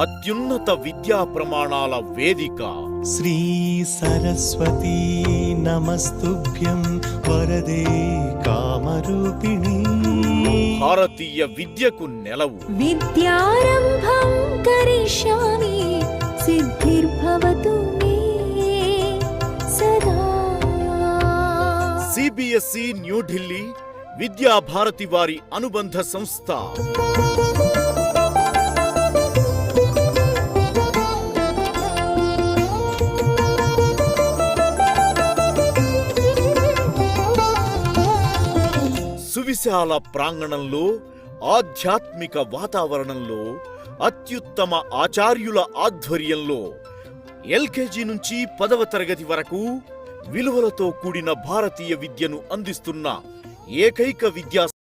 అత్యున్నత విద్యా ప్రమాణాల వేదిక శ్రీ సరస్వతీ నమస్తుభ్యం వరదే కామరూపిణి. భారతీయ విద్యకు నెలవు. విద్యారంభం కరిష్యామి సిద్ధిర్భవతు మే సదా. సిబిఎస్ఈ న్యూఢిల్లీ విద్యాభారతి వారి అనుబంధ సంస్థ. సువిశాల ప్రాంగణంలో, ఆధ్యాత్మిక వాతావరణంలో, అత్యుత్తమ ఆచార్యుల ఆధ్వర్యంలో ఎల్కేజీ నుంచి 10వ తరగతి వరకు విలువలతో కూడిన భారతీయ విద్యను అందిస్తున్న ఏకైక విద్యా